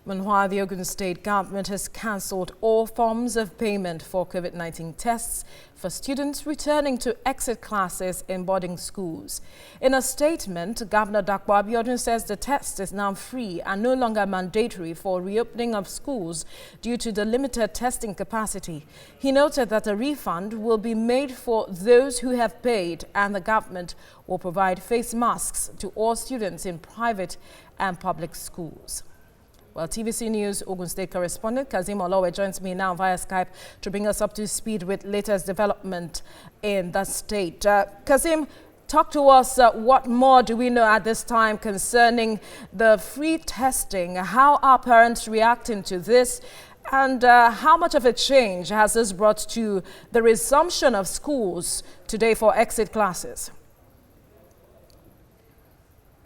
Meanwhile, the Ogun State government has cancelled all forms of payment for COVID-19 tests for students returning to exit classes in boarding schools. In a statement, Governor Dapo Abiodun says the test is now free and no longer mandatory for reopening of schools due to the limited testing capacity. He noted that a refund will be made for those who have paid, and the government will provide face masks to all students in private and public schools. Well, TVC News Ogun State correspondent Kazim Olowe joins me now via Skype to bring us up to speed with latest development in the state. Kazim, talk to us. What more do we know at this time concerning the free testing? How are parents reacting to this? And how much of a change has this brought to the resumption of schools today for exit classes?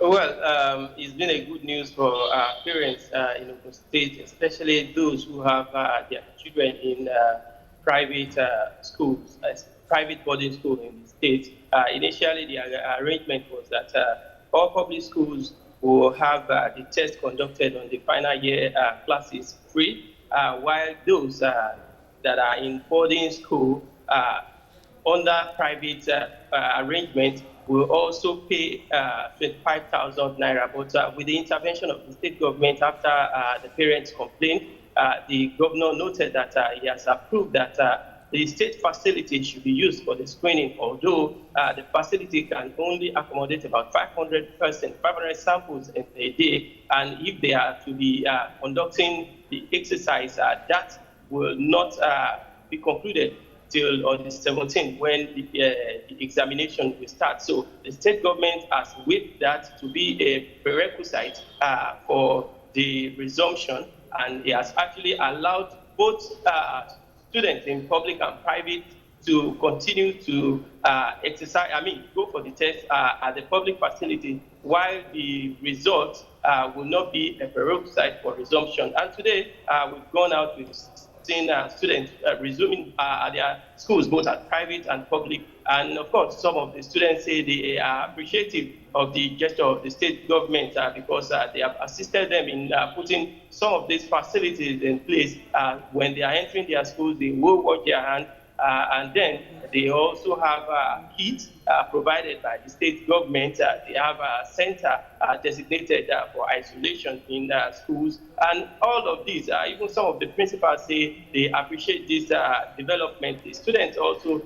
Well, it's been a good news for parents in Ogun State, especially those who have their children in private schools, private boarding school in the state. Initially, the arrangement was that all public schools will have the test conducted on the final year classes free, while those that are in boarding school under private arrangement will also pay 25,000 naira. But with the intervention of the state government after the parents complained, the governor noted that he has approved that the state facility should be used for the screening, although the facility can only accommodate about 500 samples in a day. And if they are to be conducting the exercise, that will not be concluded till on the 17th when the examination will start. So the state government has waived that to be a prerequisite for the resumption, and it has actually allowed both students in public and private to continue to go for the test at the public facility, while the results will not be a prerequisite for resumption. And today we've gone out with seeing students resuming their schools, both at private and public. And of course, some of the students say they are appreciative of the gesture of the state government because they have assisted them in putting some of these facilities in place. When they are entering their schools, they will wash their hands. And then they also have kits provided by the state government. They have a center designated for isolation in schools. And all of these, even some of the principals say they appreciate this development. The students also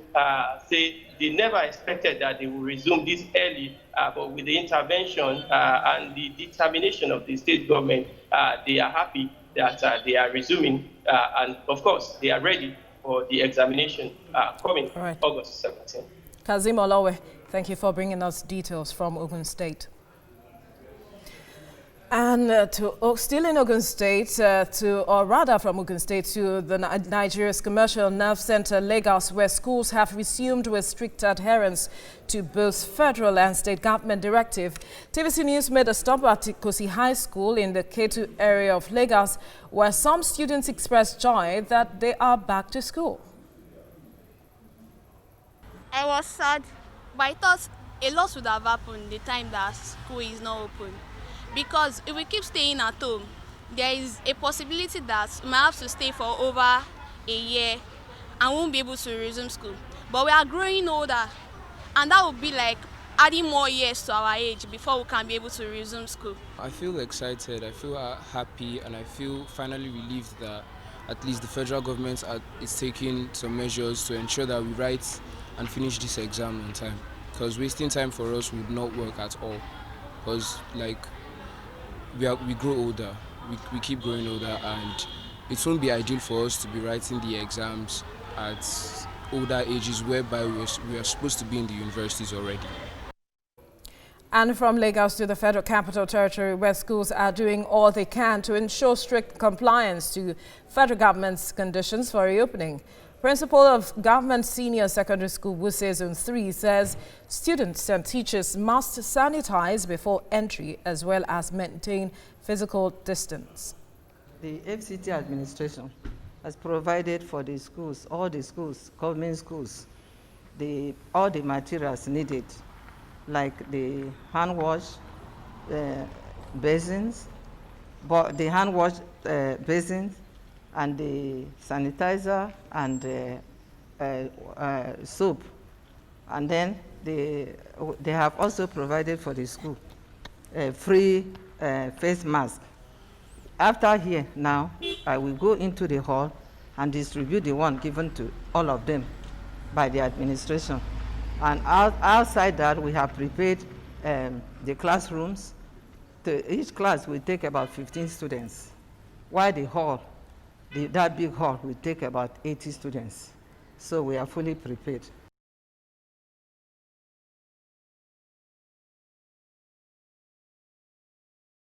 say they never expected that they will resume this early, but with the intervention and the determination of the state government, they are happy that they are resuming. And of course, they are ready for the examination coming August 17th. Kazim Olowe, thank you for bringing us details from Ogun State. And still in Ogun State, from Ogun State to the Nigeria's Commercial Nerve Center, Lagos, where schools have resumed with strict adherence to both federal and state government directive. TVC News made a stop at Ikosi High School in the Ketu area of Lagos, where some students expressed joy that they are back to school. I was sad, but I thought a lot would have happened the time that school is not open. Because if we keep staying at home, there is a possibility that we might have to stay for over a year and won't be able to resume school. But we are growing older, and that would be like adding more years to our age before we can be able to resume school. I feel excited, I feel happy, and I feel finally relieved that at least the federal government is taking some measures to ensure that we write and finish this exam on time. Because wasting time for us would not work at all. Because we grow older, we keep growing older, and it won't be ideal for us to be writing the exams at older ages whereby we are supposed to be in the universities already. And from Lagos to the Federal Capital Territory, where schools are doing all they can to ensure strict compliance to federal government's conditions for reopening. Principal of Government Senior Secondary School Wuse Zone 3 says students and teachers must sanitize before entry as well as maintain physical distance. The FCT administration has provided for the schools, all the schools, government schools, all the materials needed, like the hand wash, basins, but the hand wash basins and the sanitizer and soap. And then they have also provided for the school free face mask. After here now, I will go into the hall and distribute the one given to all of them by the administration. And outside that, we have prepared the classrooms. Each class will take about 15 students, while the hall, that big hall, will take about 80 students. So we are fully prepared.